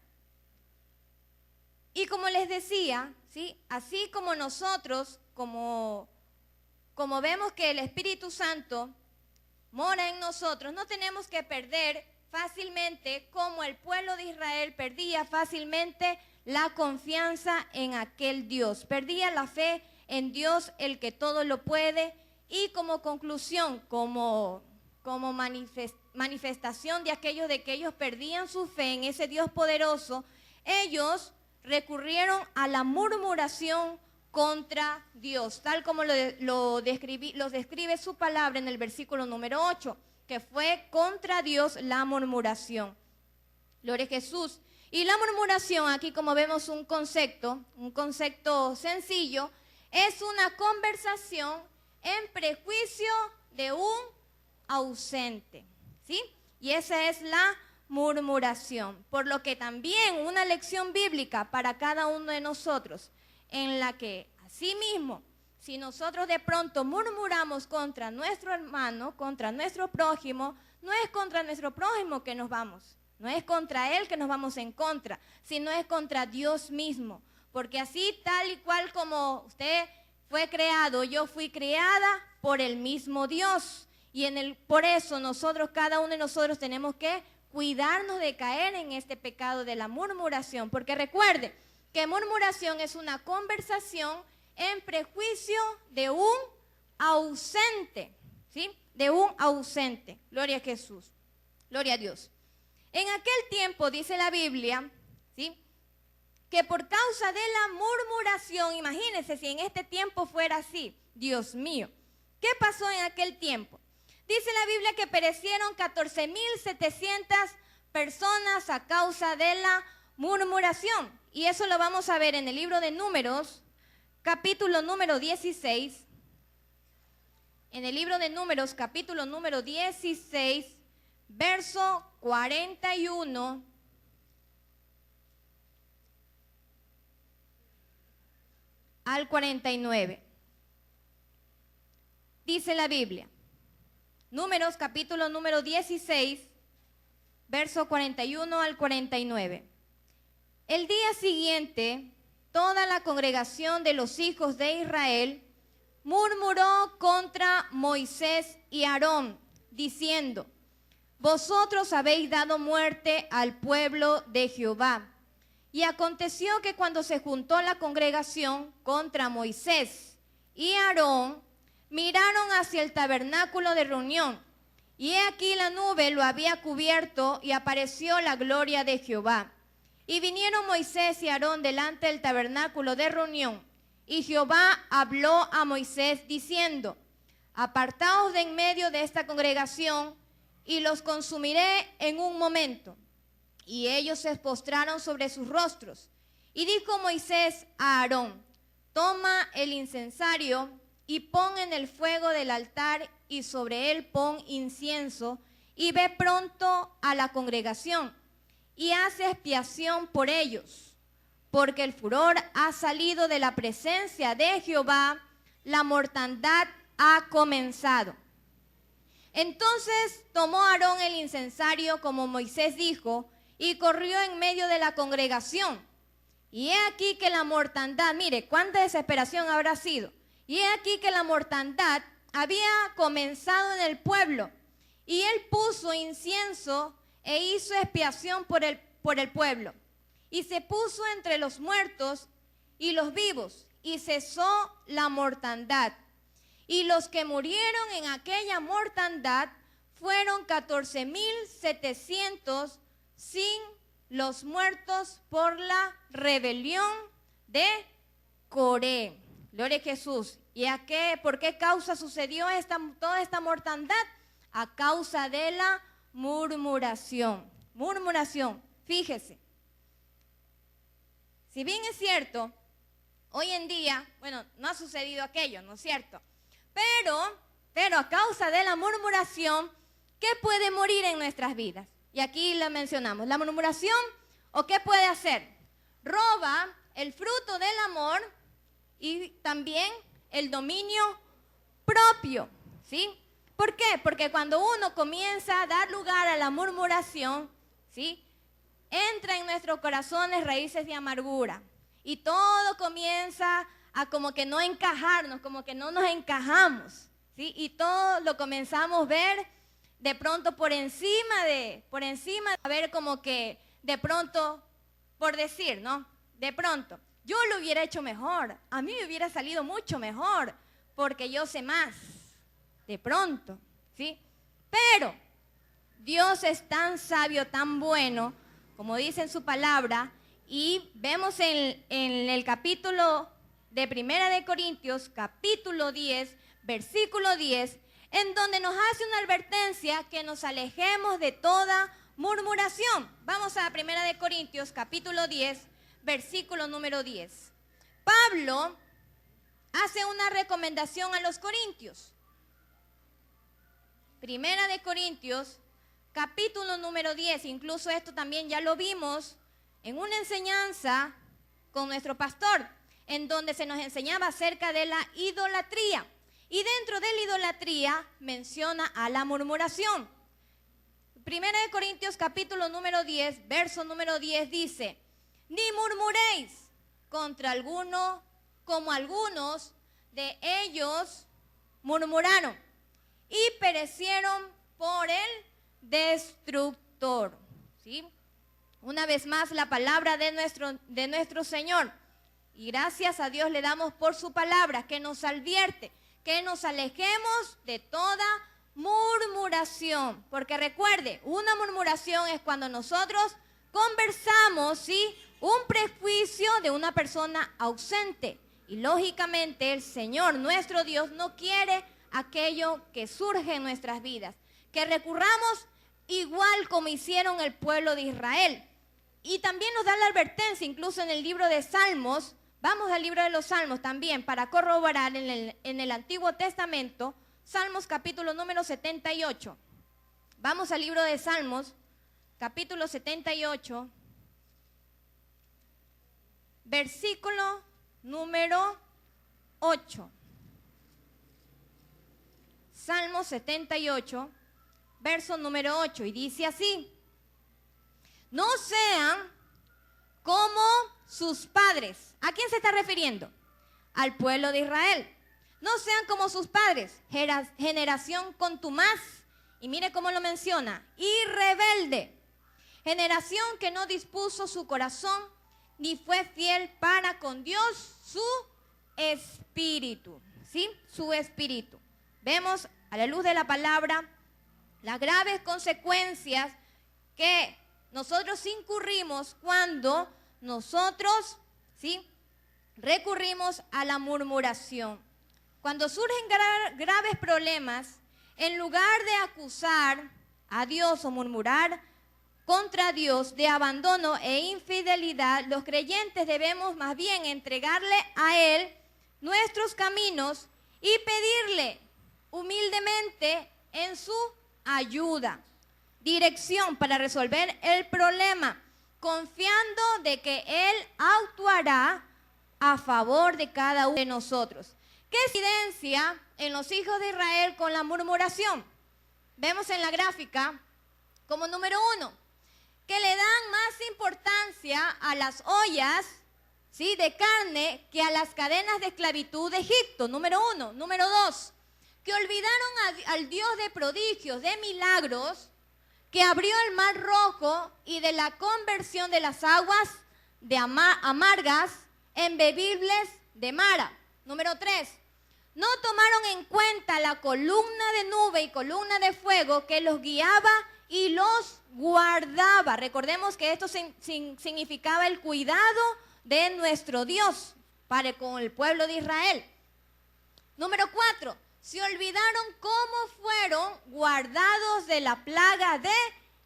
Y como les decía, ¿sí?, así como nosotros, como vemos que el Espíritu Santo mora en nosotros, no tenemos que perder fácilmente, como el pueblo de Israel perdía fácilmente la confianza en aquel Dios, perdía la fe en Dios, el que todo lo puede, y como conclusión, como manifestación de aquello de que ellos perdían su fe en ese Dios poderoso, ellos recurrieron a la murmuración contra Dios, tal como los describe su palabra en el versículo número 8, que fue contra Dios la murmuración. Gloria a Jesús. Y la murmuración, aquí como vemos un concepto sencillo, es una conversación en prejuicio de un ausente, ¿sí? Y esa es la murmuración, por lo que también una lección bíblica para cada uno de nosotros, en la que asimismo, si nosotros de pronto murmuramos contra nuestro hermano, contra nuestro prójimo, no es contra nuestro prójimo que nos vamos, no es contra él que nos vamos en contra, sino es contra Dios mismo, porque así tal y cual como usted fue creado, yo fui creada por el mismo Dios, y por eso nosotros, cada uno de nosotros tenemos que cuidarnos de caer en este pecado de la murmuración, porque recuerde que murmuración es una conversación en prejuicio de un ausente, ¿sí? De un ausente. Gloria a Jesús, gloria a Dios. En aquel tiempo, dice la Biblia, ¿sí?, que por causa de la murmuración, imagínense si en este tiempo fuera así, Dios mío, ¿qué pasó en aquel tiempo? Dice la Biblia que perecieron 14,700 personas a causa de la murmuración. Y eso lo vamos a ver en el libro de Números, capítulo número 16. En el libro de Números, capítulo número 16, verso 41 al 49. Dice la Biblia. Números, capítulo número 16, verso 41 al 49. El día siguiente, toda la congregación de los hijos de Israel murmuró contra Moisés y Aarón, diciendo: vosotros habéis dado muerte al pueblo de Jehová. Y aconteció que cuando se juntó la congregación contra Moisés y Aarón, miraron hacia el tabernáculo de reunión, Y he aquí la nube lo había cubierto y apareció la gloria de Jehová. Y vinieron Moisés y Aarón delante del tabernáculo de reunión. Y Jehová habló a Moisés diciendo: apartaos de en medio de esta congregación y los consumiré en un momento. Y ellos se postraron sobre sus rostros. Y dijo Moisés a Aarón: toma el incensario y pon en el fuego del altar y sobre él pon incienso y ve pronto a la congregación y hace expiación por ellos, porque el furor ha salido de la presencia de Jehová, la mortandad ha comenzado. Entonces tomó Aarón el incensario como Moisés dijo y corrió en medio de la congregación. Y he aquí que la mortandad, mire cuánta desesperación habrá sido, y he aquí que la mortandad había comenzado en el pueblo, y él puso incienso e hizo expiación por el pueblo, y se puso entre los muertos y los vivos, y cesó la mortandad. Y los que murieron en aquella mortandad fueron 14,700 sin los muertos por la rebelión de Coré. Gloria a Jesús. ¿Y por qué causa sucedió toda esta mortandad? A causa de la murmuración. Murmuración. Fíjese. Si bien es cierto, hoy en día, bueno, no ha sucedido aquello, ¿no es cierto? Pero a causa de la murmuración, ¿qué puede morir en nuestras vidas? Y aquí la mencionamos. La murmuración, ¿o qué puede hacer? Roba el fruto del amor y también el dominio propio, ¿sí? ¿Por qué? Porque cuando uno comienza a dar lugar a la murmuración, ¿sí?, entra en nuestros corazones raíces de amargura y todo comienza a como que no encajarnos, como que no nos encajamos, ¿sí? Y todo lo comenzamos a ver de pronto por encima, a ver como que de pronto, por decir, ¿no? De pronto, yo lo hubiera hecho mejor, a mí me hubiera salido mucho mejor, porque yo sé más, de pronto, ¿sí? Pero Dios es tan sabio, tan bueno, como dice en su palabra, y vemos en el capítulo de Primera de Corintios, capítulo 10, versículo 10, en donde nos hace una advertencia que nos alejemos de toda murmuración. Vamos a Primera de Corintios, capítulo 10, versículo número 10. Pablo hace una recomendación a los corintios. Primera de Corintios, capítulo número 10, incluso esto también ya lo vimos en una enseñanza con nuestro pastor, en donde se nos enseñaba acerca de la idolatría. Y dentro de la idolatría menciona a la murmuración. Primera de Corintios capítulo número 10, verso número 10 dice: ni murmuréis contra alguno, como algunos de ellos murmuraron y perecieron por el destructor. ¿Sí? Una vez más la palabra de nuestro Señor. Y gracias a Dios le damos por su palabra que nos advierte que nos alejemos de toda murmuración. Porque recuerde, una murmuración es cuando nosotros conversamos, ¿sí?, un prejuicio de una persona ausente. Y lógicamente el Señor, nuestro Dios, no quiere aquello que surge en nuestras vidas. Que recurramos igual como hicieron el pueblo de Israel. Y también nos da la advertencia, incluso en el libro de Salmos. Vamos al libro de los Salmos también para corroborar en el Antiguo Testamento, Salmos capítulo número 78. Vamos al libro de Salmos, capítulo 78, versículo número 8. Salmos 78, verso número 8, y dice así: no sean como sus padres. ¿A quién se está refiriendo? Al pueblo de Israel. No sean como sus padres, generación contumaz, y mire cómo lo menciona, y rebelde, generación que no dispuso su corazón, ni fue fiel para con Dios su espíritu, ¿sí? Su espíritu. Vemos a la luz de la palabra las graves consecuencias que nosotros incurrimos cuando nosotros, ¿sí?, recurrimos a la murmuración. Cuando surgen graves problemas, en lugar de acusar a Dios o murmurar contra Dios de abandono e infidelidad, los creyentes debemos más bien entregarle a Él nuestros caminos y pedirle humildemente en su ayuda, dirección para resolver el problema, confiando de que Él actuará a favor de cada uno de nosotros. ¿Qué evidencia en los hijos de Israel con la murmuración? Vemos en la gráfica como número 1, que le dan más importancia a las ollas, ¿sí?, de carne que a las cadenas de esclavitud de Egipto, número 1. Número 2, que olvidaron al Dios de prodigios, de milagros, que abrió el mar rojo y de la conversión de las aguas de amargas en bebibles de Mara. Número 3, no tomaron en cuenta la columna de nube y columna de fuego que los guiaba y los guardaba. Recordemos que esto significaba el cuidado de nuestro Dios para con el pueblo de Israel. Número 4, se olvidaron cómo fueron guardados de la plaga de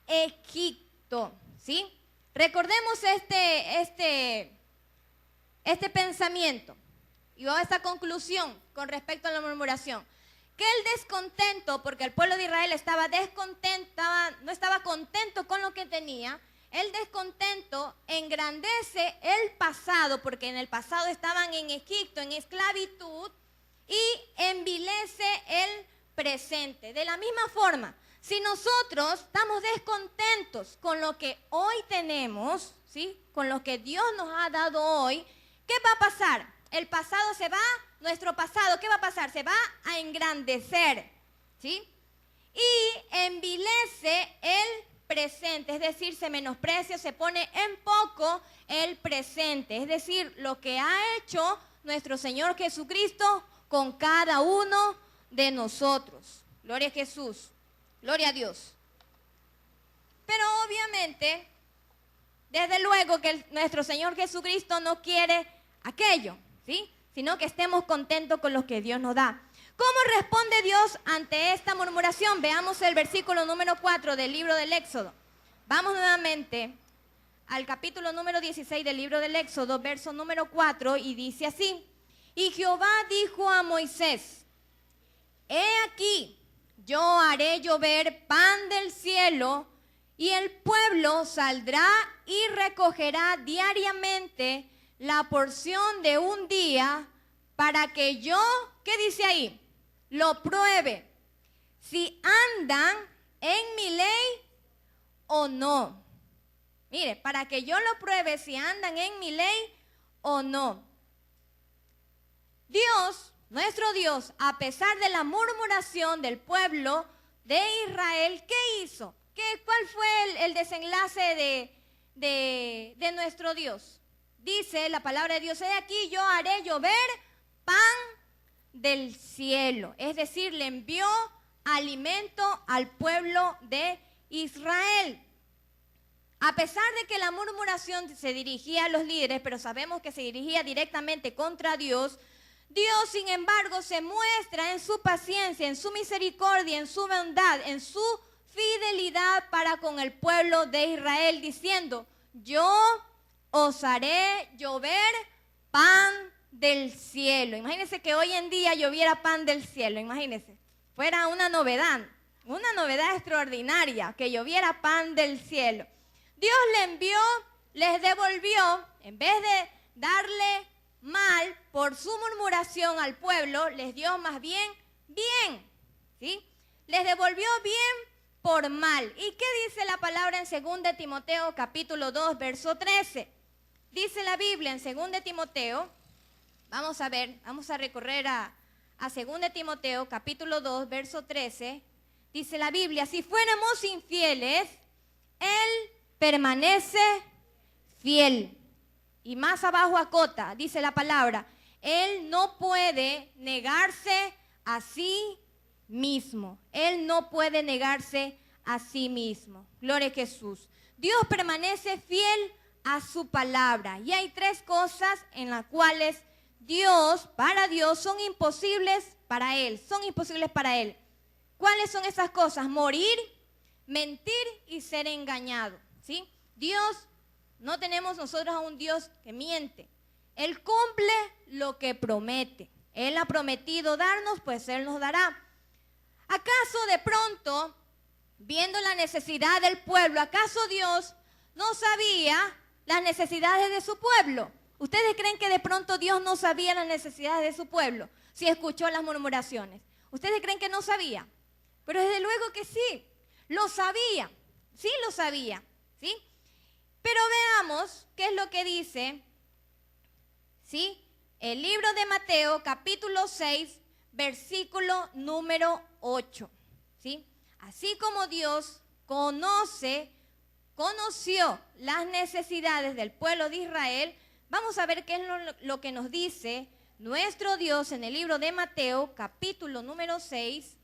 Egipto, ¿sí? Recordemos este pensamiento y a esta conclusión con respecto a la murmuración. Que el descontento, porque el pueblo de Israel estaba descontento, no estaba contento con lo que tenía, el descontento engrandece el pasado, porque en el pasado estaban en Egipto, en esclavitud, y envilece el presente. De la misma forma, si nosotros estamos descontentos con lo que hoy tenemos, ¿sí?, con lo que Dios nos ha dado hoy, ¿qué va a pasar? El pasado se va, nuestro pasado, ¿qué va a pasar? Se va a engrandecer, ¿sí? Y envilece el presente, es decir, se menosprecia, se pone en poco el presente, es decir, lo que ha hecho nuestro Señor Jesucristo con cada uno de nosotros. Gloria a Jesús, gloria a Dios. Pero obviamente, desde luego que nuestro Señor Jesucristo no quiere aquello, ¿sí?, sino que estemos contentos con lo que Dios nos da. ¿Cómo responde Dios ante esta murmuración? Veamos el versículo número 4 del libro del Éxodo. Vamos nuevamente al capítulo número 16 del libro del Éxodo, verso número 4, y dice así: y Jehová dijo a Moisés, he aquí, yo haré llover pan del cielo, y el pueblo saldrá y recogerá diariamente la porción de un día, para que yo, ¿qué dice ahí?, lo pruebe, si andan en mi ley o no. Mire, para que yo lo pruebe si andan en mi ley o no. Dios, nuestro Dios, a pesar de la murmuración del pueblo de Israel, ¿qué hizo? ¿Cuál fue el desenlace de nuestro Dios? Dice la palabra de Dios, he aquí yo haré llover pan del cielo. Es decir, le envió alimento al pueblo de Israel. A pesar de que la murmuración se dirigía a los líderes, pero sabemos que se dirigía directamente contra Dios, Dios, sin embargo, se muestra en su paciencia, en su misericordia, en su bondad, en su fidelidad para con el pueblo de Israel, diciendo, yo os haré llover pan del cielo. Imagínense que hoy en día lloviera pan del cielo, imagínense. Fuera una novedad extraordinaria, que lloviera pan del cielo. Dios le envió, les devolvió, en vez de darle mal por su murmuración al pueblo, les dio más bien, ¿sí? Les devolvió bien por mal. ¿Y qué dice la palabra en 2 Timoteo capítulo 2, verso 13? Dice la Biblia en 2 Timoteo, vamos a ver, vamos a recorrer a 2 Timoteo capítulo 2, verso 13. Dice la Biblia, si fuéramos infieles, Él permanece fiel. Y más abajo acota, dice la palabra, Él no puede negarse a sí mismo. Él no puede negarse a sí mismo. Gloria a Jesús. Dios permanece fiel a su palabra. Y hay tres cosas en las cuales para Dios, son imposibles para Él. Son imposibles para Él. ¿Cuáles son esas cosas? Morir, mentir y ser engañado. ¿Sí? No tenemos nosotros a un Dios que miente. Él cumple lo que promete. Él ha prometido darnos, pues Él nos dará. ¿Acaso de pronto, viendo la necesidad del pueblo, acaso Dios no sabía las necesidades de su pueblo? ¿Ustedes creen que de pronto Dios no sabía las necesidades de su pueblo si escuchó las murmuraciones? ¿Ustedes creen que no sabía? Pero desde luego que sí, lo sabía, sí lo sabía, ¿sí? Pero veamos qué es lo que dice, ¿sí? El libro de Mateo, capítulo 6, versículo número 8, ¿sí? Así como Dios conoció las necesidades del pueblo de Israel, vamos a ver qué es lo que nos dice nuestro Dios en el libro de Mateo, capítulo número 6,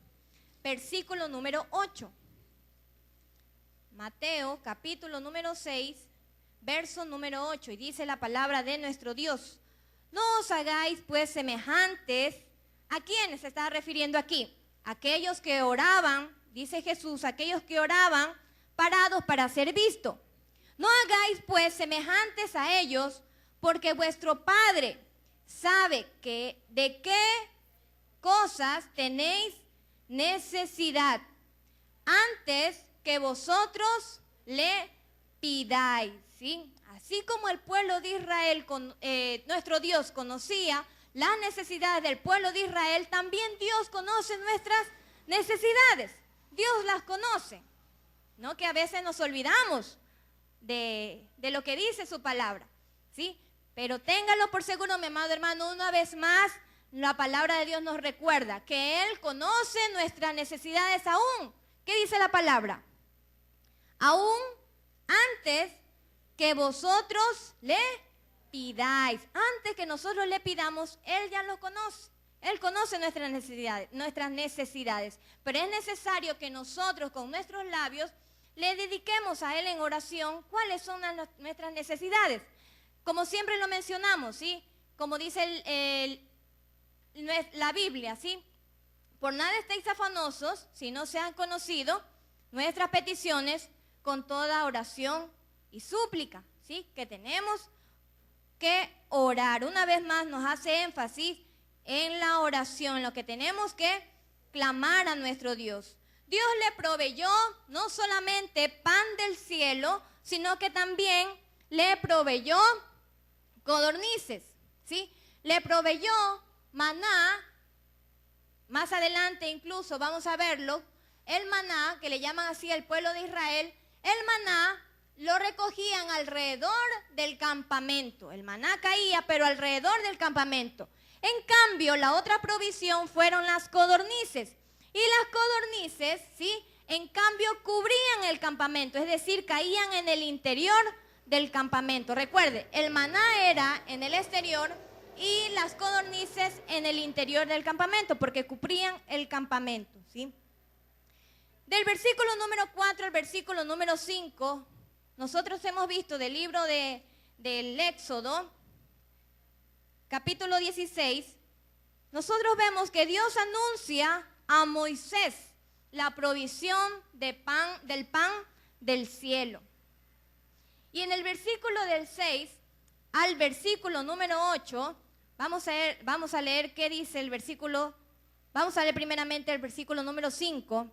versículo número 8. Mateo, capítulo número 6, verso número 8, y dice la palabra de nuestro Dios: no os hagáis pues semejantes. ¿A quiénes se está refiriendo aquí? Aquellos que oraban, dice Jesús, aquellos que oraban parados para ser visto. No hagáis pues semejantes a ellos, porque vuestro Padre sabe de qué cosas tenéis necesidad antes que vosotros le pidáis, ¿sí? Así como el pueblo de Israel, nuestro Dios conocía las necesidades del pueblo de Israel, también Dios conoce nuestras necesidades. Dios las conoce, ¿no? Que a veces nos olvidamos de lo que dice su palabra, ¿sí? Pero téngalo por seguro, mi amado hermano, una vez más, la palabra de Dios nos recuerda que Él conoce nuestras necesidades aún. ¿Qué dice la palabra? Aún antes que vosotros le pidáis. Antes que nosotros le pidamos, Él ya lo conoce. Él conoce nuestras necesidades. Pero es necesario que nosotros con nuestros labios le dediquemos a Él en oración cuáles son nuestras necesidades. Como siempre lo mencionamos, ¿sí? Como dice la Biblia, ¿sí? Por nada estéis afanosos, si no se han conocido nuestras peticiones con toda oración y súplica, ¿sí? Que tenemos que orar. Una vez más nos hace énfasis en la oración, lo que tenemos que clamar a nuestro Dios. Dios le proveyó no solamente pan del cielo, sino que también le proveyó codornices, ¿sí? Le proveyó maná. Más adelante incluso vamos a verlo, el maná, que le llaman así al pueblo de Israel, el maná lo recogían alrededor del campamento. El maná caía, pero alrededor del campamento. En cambio, la otra provisión fueron las codornices. Y las codornices, ¿sí? En cambio, cubrían el campamento, es decir, caían en el interior del campamento. Recuerde, el maná era en el exterior y las codornices en el interior del campamento, porque cubrían el campamento, ¿sí? Del versículo número 4 al versículo número 5, nosotros hemos visto del libro del Éxodo, capítulo 16, nosotros vemos que Dios anuncia a Moisés la provisión del pan del cielo. Y en el versículo del 6 al versículo número 8, vamos a leer qué dice el versículo, vamos a leer primeramente el versículo número 5.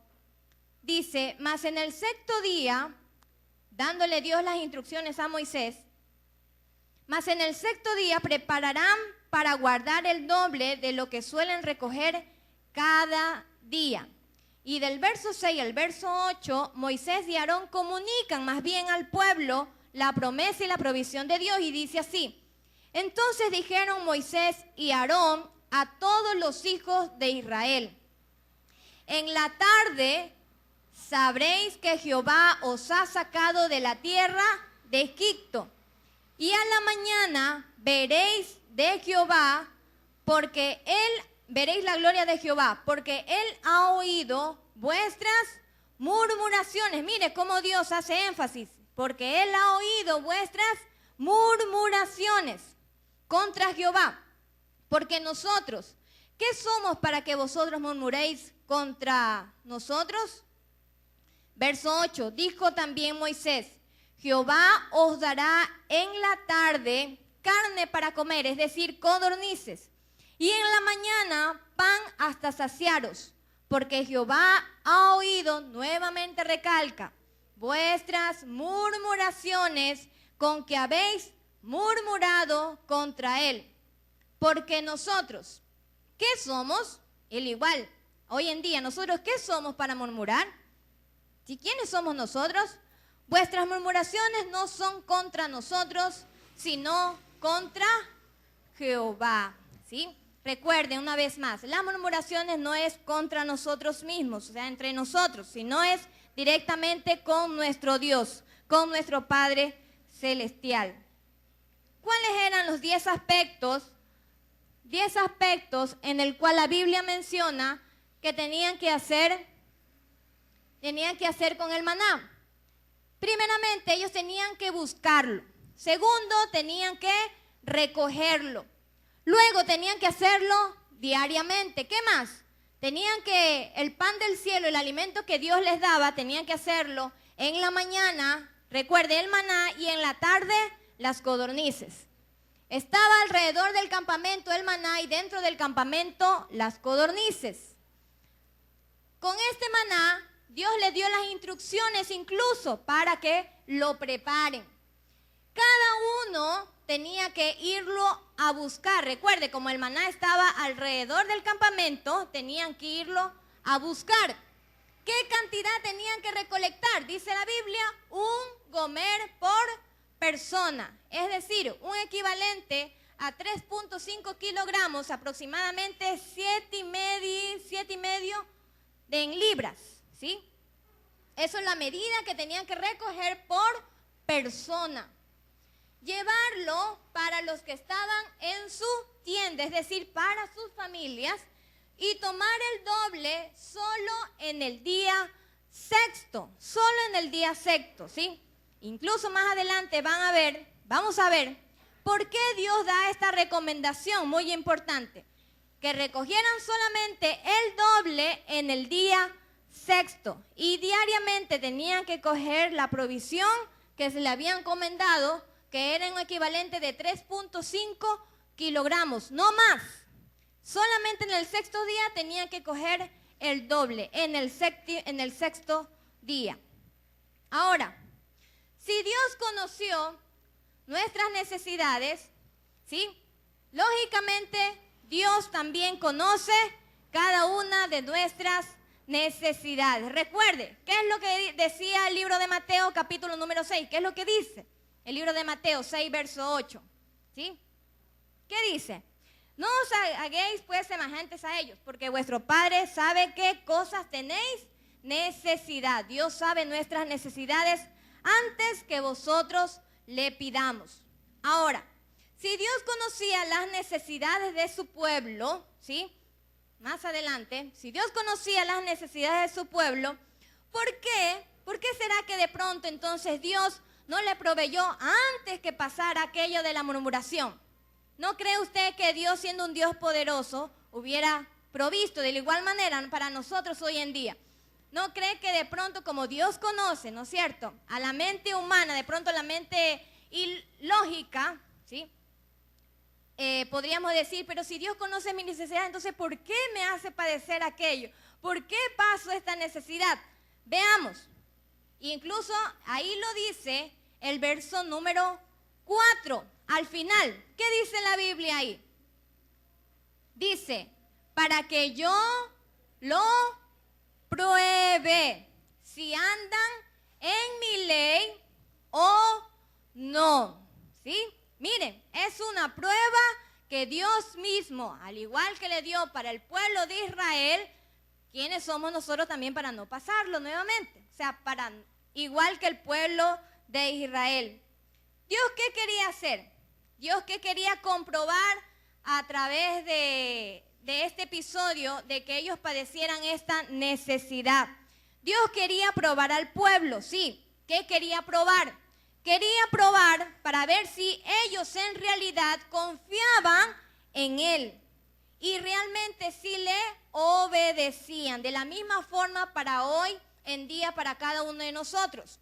Dice: mas en el sexto día, dándole Dios las instrucciones a Moisés, mas en el sexto día prepararán para guardar el doble de lo que suelen recoger cada día. Y del verso 6 al verso 8, Moisés y Aarón comunican más bien al pueblo la promesa y la provisión de Dios, y dice así: entonces dijeron Moisés y Aarón a todos los hijos de Israel: en la tarde sabréis que Jehová os ha sacado de la tierra de Egipto, y a la mañana veréis de Jehová, porque él veréis la gloria de Jehová, porque Él ha oído vuestras murmuraciones. Mire cómo Dios hace énfasis, porque Él ha oído vuestras murmuraciones contra Jehová. Porque nosotros, ¿qué somos para que vosotros murmuréis contra nosotros? Verso 8, dijo también Moisés, Jehová os dará en la tarde carne para comer, es decir, codornices, y en la mañana pan hasta saciaros, porque Jehová ha oído, nuevamente recalca, vuestras murmuraciones con que habéis murmurado contra él. Porque nosotros, ¿qué somos? El igual, hoy en día, nosotros, ¿qué somos para murmurar? ¿Sí? ¿Quiénes somos nosotros? Vuestras murmuraciones no son contra nosotros, sino contra Jehová. ¿Sí? Recuerden una vez más, las murmuraciones no es contra nosotros mismos, o sea, entre nosotros, sino es directamente con nuestro Dios, con nuestro Padre Celestial. ¿Cuáles eran los 10 aspectos? 10 aspectos en el cual la Biblia menciona que tenían que hacer con el maná. Primeramente, ellos tenían que buscarlo. Segundo, tenían que recogerlo. Luego, tenían que hacerlo diariamente. ¿Qué más? Tenían que, el pan del cielo, el alimento que Dios les daba, tenían que hacerlo en la mañana, recuerde, el maná, y en la tarde, las codornices. Estaba alrededor del campamento el maná y dentro del campamento las codornices. Con este maná, Dios les dio las instrucciones incluso para que lo preparen. Cada uno tenía que irlo a buscar. Recuerde, como el maná estaba alrededor del campamento, tenían que irlo a buscar. ¿Qué cantidad tenían que recolectar? Dice la Biblia, un gomer por persona. Es decir, un equivalente a 3.5 kilogramos, aproximadamente 7,5 en libras. ¿Sí? Eso es la medida que tenían que recoger por persona. Llevarlo para los que estaban en su tienda, es decir, para sus familias, y tomar el doble solo en el día sexto, ¿sí? Incluso más adelante vamos a ver por qué Dios da esta recomendación muy importante, que recogieran solamente el doble en el día sexto y diariamente tenían que coger la provisión que se le habían encomendado, que era un equivalente de 3.5 kilogramos, no más. Solamente en el sexto día tenían que coger el doble, en el sexto día. Ahora, si Dios conoció nuestras necesidades, ¿sí? Lógicamente, Dios también conoce cada una de nuestras necesidades. Recuerde, ¿qué es lo que decía el libro de Mateo, capítulo número 6? ¿Qué es lo que dice? El libro de Mateo 6, verso 8. ¿Sí? ¿Qué dice? No os hagáis pues semejantes a ellos, porque vuestro Padre sabe qué cosas tenéis necesidad. Dios sabe nuestras necesidades antes que vosotros le pidamos. Ahora, si Dios conocía las necesidades de su pueblo, ¿sí? Más adelante, si Dios conocía las necesidades de su pueblo, ¿por qué? ¿Por qué será que de pronto entonces Dios no le proveyó antes que pasara aquello de la murmuración? ¿No cree usted que Dios, siendo un Dios poderoso, hubiera provisto de la igual manera para nosotros hoy en día? ¿No cree que de pronto, como Dios conoce, ¿no es cierto?, a la mente humana, de pronto la mente ilógica, ¿sí? Podríamos decir, pero si Dios conoce mi necesidad, entonces ¿por qué me hace padecer aquello? ¿Por qué paso esta necesidad? Veamos. Incluso ahí lo dice el verso número 4, al final. ¿Qué dice la Biblia ahí? Dice, para que yo lo pruebe si andan en mi ley o no. ¿Sí? Miren, es una prueba que Dios mismo, al igual que le dio para el pueblo de Israel, ¿quiénes somos nosotros también para no pasarlo nuevamente? O sea, igual que el pueblo de Israel. ¿Dios qué quería hacer? Dios qué quería comprobar a través de de este episodio de que ellos padecieran esta necesidad. Dios quería probar al pueblo, sí. ¿Qué quería probar? Quería probar para ver si ellos en realidad confiaban en Él y realmente sí le obedecían. De la misma forma para hoy en día, para cada uno de nosotros.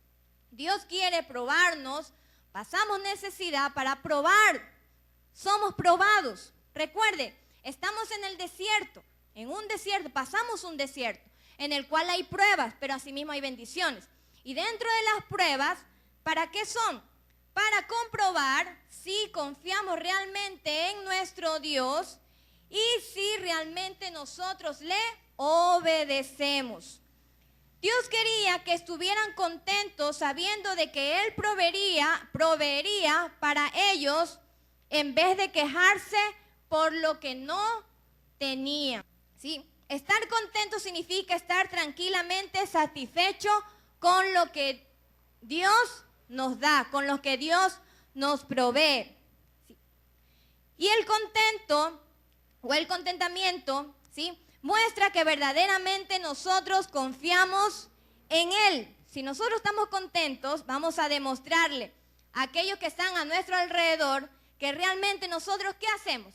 Dios quiere probarnos, pasamos necesidad para probar. Somos probados. Recuerde, estamos en el desierto, en un desierto, pasamos un desierto en el cual hay pruebas, pero asimismo hay bendiciones. Y dentro de las pruebas, ¿para qué son? Para comprobar si confiamos realmente en nuestro Dios y si realmente nosotros le obedecemos. Dios quería que estuvieran contentos sabiendo de que Él proveería para ellos en vez de quejarse por lo que no tenían. ¿Sí? Estar contento significa estar tranquilamente satisfecho con lo que Dios nos da, con lo que Dios nos provee. ¿Sí? Y el contento o el contentamiento, ¿sí?, muestra que verdaderamente nosotros confiamos en Él. Si nosotros estamos contentos, vamos a demostrarle a aquellos que están a nuestro alrededor que realmente nosotros, ¿qué hacemos?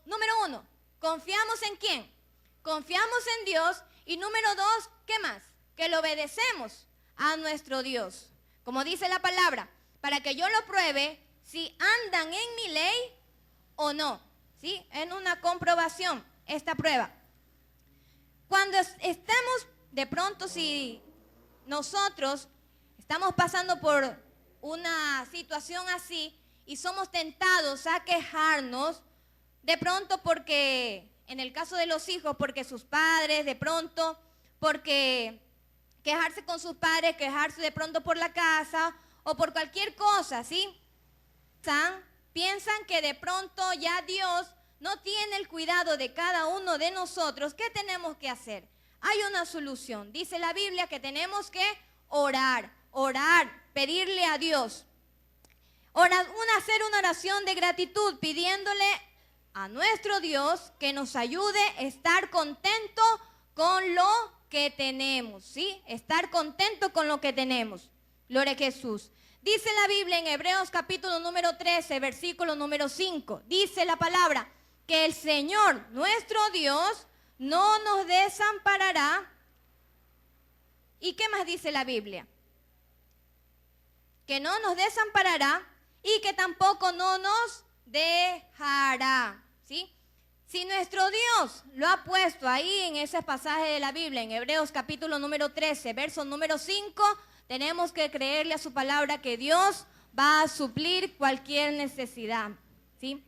Número 1, ¿confiamos en quién? Confiamos en Dios. Y número 2, ¿qué más? Que le obedecemos a nuestro Dios. Como dice la palabra, para que yo lo pruebe si andan en mi ley o no. ¿Sí? En una comprobación, esta prueba. Cuando estemos, de pronto, si nosotros estamos pasando por una situación así y somos tentados a quejarnos, de pronto porque, en el caso de los hijos, porque sus padres, de pronto, porque quejarse con sus padres, quejarse de pronto por la casa o por cualquier cosa, ¿sí? Piensan que de pronto ya Dios no tiene el cuidado de cada uno de nosotros. ¿Qué tenemos que hacer? Hay una solución. Dice la Biblia que tenemos que orar, pedirle a Dios. Hacer una oración de gratitud pidiéndole a nuestro Dios que nos ayude a estar contento con lo que tenemos, ¿sí? Estar contento con lo que tenemos. Gloria a Jesús. Dice la Biblia en Hebreos capítulo número 13, versículo número 5. Dice la palabra que el Señor, nuestro Dios, no nos desamparará. ¿Y qué más dice la Biblia? Que no nos desamparará y que tampoco no nos dejará, ¿sí? Si nuestro Dios lo ha puesto ahí en ese pasaje de la Biblia, en Hebreos capítulo número 13, verso número 5, tenemos que creerle a su palabra que Dios va a suplir cualquier necesidad, ¿sí?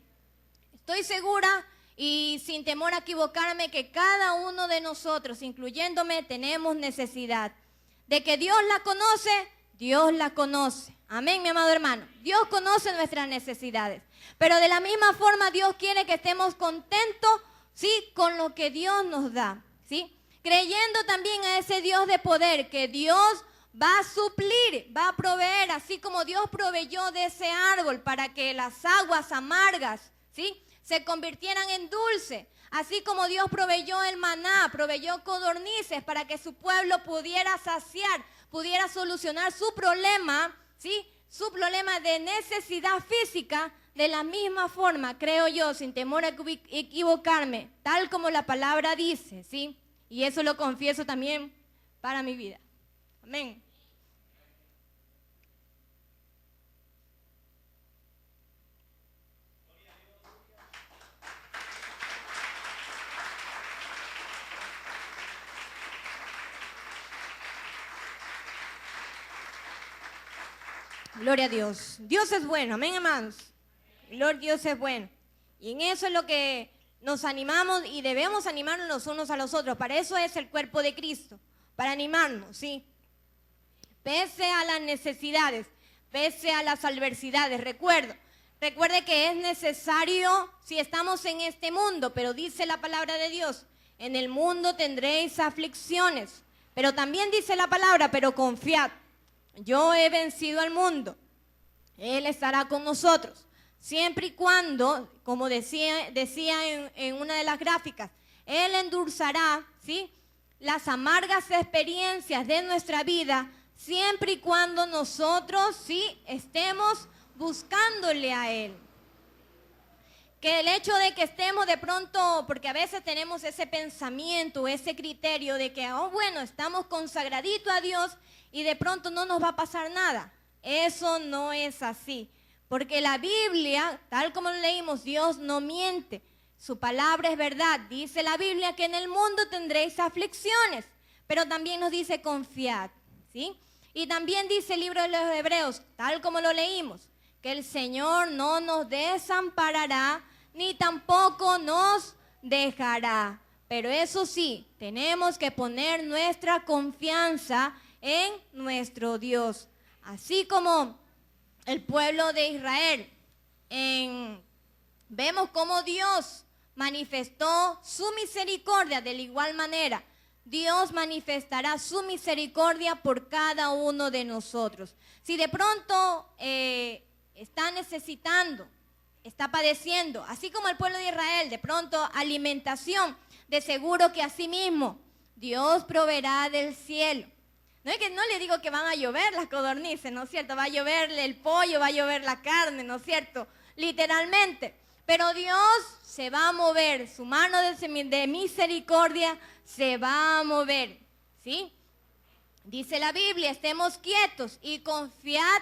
Estoy segura y sin temor a equivocarme que cada uno de nosotros, incluyéndome, tenemos necesidad. De que Dios la conoce, Dios la conoce. Amén, mi amado hermano. Dios conoce nuestras necesidades. Pero de la misma forma Dios quiere que estemos contentos, ¿sí?, con lo que Dios nos da, ¿sí? Creyendo también a ese Dios de poder, que Dios va a suplir, va a proveer, así como Dios proveyó de ese árbol para que las aguas amargas, ¿sí?, se convirtieran en dulce. Así como Dios proveyó el maná, proveyó codornices para que su pueblo pudiera saciar, pudiera solucionar su problema, ¿sí?, su problema de necesidad física. De la misma forma, creo yo, sin temor a equivocarme, tal como la palabra dice, ¿sí? Y eso lo confieso también para mi vida. Amén. Gloria a Dios. Dios es bueno, amén, hermanos. Gloria a Dios es bueno. Y en eso es lo que nos animamos y debemos animarnos los unos a los otros. Para eso es el cuerpo de Cristo, para animarnos, ¿sí? Pese a las necesidades, pese a las adversidades. Recuerde que es necesario si estamos en este mundo, pero dice la palabra de Dios, en el mundo tendréis aflicciones. Pero también dice la palabra, pero confiad. Yo he vencido al mundo. Él estará con nosotros. siempre y cuando, como decía en una de las gráficas, Él endulzará, ¿sí?, las amargas experiencias de nuestra vida, siempre y cuando nosotros, sí, estemos buscándole a Él. Que el hecho de que estemos de pronto, porque a veces tenemos ese pensamiento, ese criterio de que, oh, bueno, estamos consagraditos a Dios y de pronto no nos va a pasar nada. Eso no es así, porque la Biblia, tal como lo leímos, Dios no miente. Su palabra es verdad. Dice la Biblia que en el mundo tendréis aflicciones, pero también nos dice confiad, ¿sí? Y también dice el libro de los Hebreos, tal como lo leímos, que el Señor no nos desamparará ni tampoco nos dejará. Pero eso sí, tenemos que poner nuestra confianza en nuestro Dios. Así como el pueblo de Israel, vemos cómo Dios manifestó su misericordia. De la igual manera, Dios manifestará su misericordia por cada uno de nosotros. Si de pronto está necesitando, está padeciendo, así como el pueblo de Israel, de pronto alimentación, de seguro que así mismo Dios proveerá del cielo. No es que no le digo que van a llover las codornices, ¿no es cierto? Va a llover el pollo, va a llover la carne, ¿no es cierto? Literalmente. Pero Dios se va a mover, su mano de misericordia se va a mover, ¿sí? Dice la Biblia, estemos quietos y confiad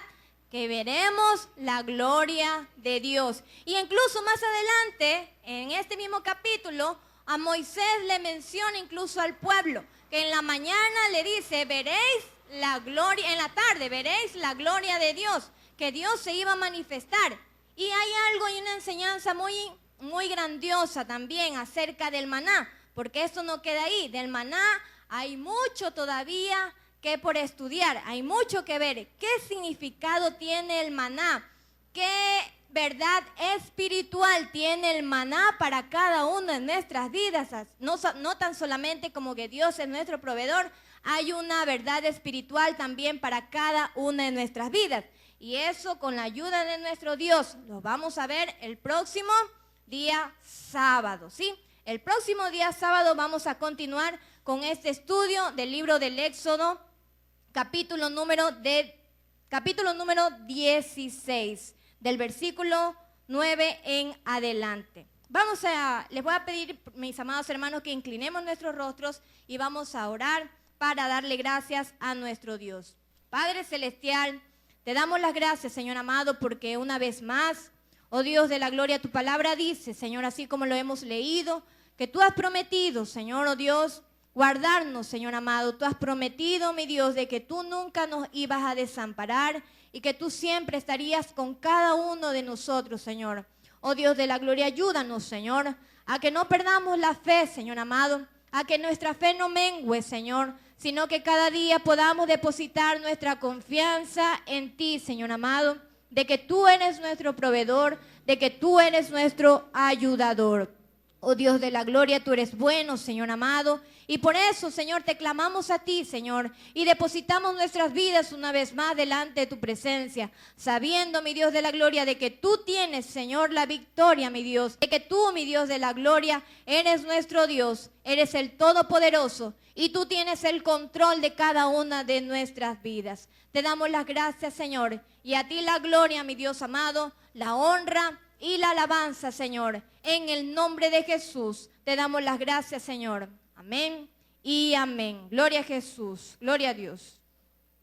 que veremos la gloria de Dios. Y incluso más adelante, en este mismo capítulo, a Moisés le menciona incluso al pueblo, que en la mañana le dice, veréis la gloria, en la tarde veréis la gloria de Dios, que Dios se iba a manifestar. Y hay algo y una enseñanza muy grandiosa también acerca del maná, porque esto no queda ahí. Del maná hay mucho todavía que por estudiar, hay mucho que ver. ¿Qué significado tiene el maná? ¿Qué verdad espiritual tiene el maná para cada una de nuestras vidas? No tan solamente como que Dios es nuestro proveedor, hay una verdad espiritual también para cada una de nuestras vidas. Y eso, con la ayuda de nuestro Dios, lo vamos a ver el próximo día sábado, ¿sí? El próximo día sábado vamos a continuar con este estudio del libro del Éxodo, capítulo número 16, del versículo 9 en adelante. Les voy a pedir, mis amados hermanos, que inclinemos nuestros rostros y vamos a orar para darle gracias a nuestro Dios. Padre Celestial, te damos las gracias, Señor amado, porque una vez más, oh Dios de la gloria, tu palabra dice, Señor, así como lo hemos leído, que tú has prometido, Señor, oh Dios, guardarnos, Señor amado. Tú has prometido, mi Dios, de que tú nunca nos ibas a desamparar y que tú siempre estarías con cada uno de nosotros, Señor. Oh Dios de la gloria, ayúdanos, Señor, a que no perdamos la fe, Señor amado, a que nuestra fe no mengue, Señor, sino que cada día podamos depositar nuestra confianza en ti, Señor amado, de que tú eres nuestro proveedor, de que tú eres nuestro ayudador. Oh Dios de la gloria, tú eres bueno, Señor amado, y por eso, Señor, te clamamos a ti, Señor, y depositamos nuestras vidas una vez más delante de tu presencia, sabiendo, mi Dios de la gloria, de que tú tienes, Señor, la victoria, mi Dios, de que tú, mi Dios de la gloria, eres nuestro Dios, eres el Todopoderoso, y tú tienes el control de cada una de nuestras vidas. Te damos las gracias, Señor, y a ti la gloria, mi Dios amado, la honra y la alabanza, Señor. En el nombre de Jesús te damos las gracias, Señor. Amén y amén. Gloria a Jesús. Gloria a Dios.